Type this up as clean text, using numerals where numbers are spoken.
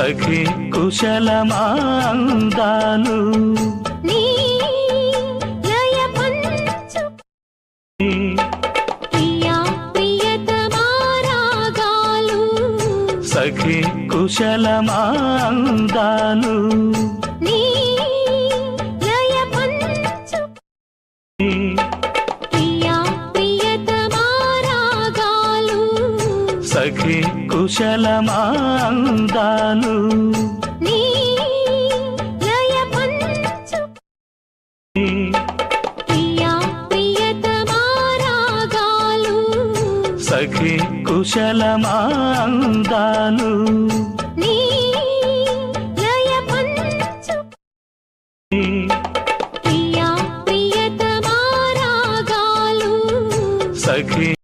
సఖి కుశలమా అందాలు నీ లయ పంచు ప్రియా ప్రియతమా రాగాలు సఖి కుశలమా అందాలు నీ లయ పంచు ప్రియా ప్రియతమా రాగాలు సఖి కుశలమా అందాలు నీ లయ పంచు ప్రియా ప్రియతమా రాగాలు సఖి కుశలమా అందాలు నీ లయ పంచు ప్రియా ప్రియతమా రాగాలు సఖి